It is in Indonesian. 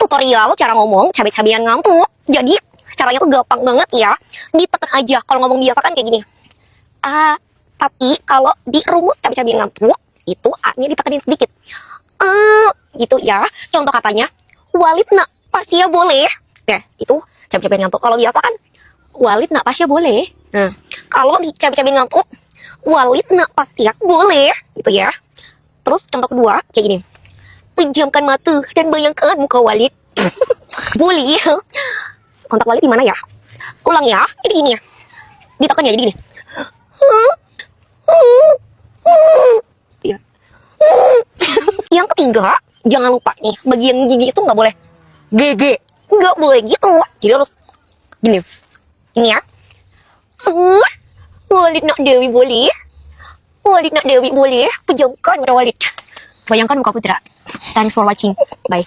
tutorial cara ngomong cabe-cabean ngantuk. Jadi caranya tuh gampang banget ya. Ditekan aja. Kalau ngomong biasa kan kayak gini. Tapi kalau di rumus cabe-cabean ngantuk itu A-nya ditekenin sedikit. Gitu ya. Contoh katanya, Walid nak pasya boleh. Ya, itu cabe-cabean ngantuk. Kalau biasa kan Walid nak pasya boleh. Nah, kalau di cabe-cabean ngantuk, Walid nak pasya boleh, gitu ya. Terus contoh kedua kayak gini. Pejamkan mata dan bayangkan muka Walid. Boleh. Kontak Walid di mana ya? Ulang ya. Jadi gini ya. Ditekan ya, jadi gini. Ya. Yang ketiga, jangan lupa nih, bagian gigi itu nggak boleh GG. Nggak boleh gitu. Jadi harus gini. Ini ya. Walid nak Dewi boleh. Walid nak Dewi boleh. Pejamkan mata Walid. Bayangkan muka Putra. Thanks for watching. Bye.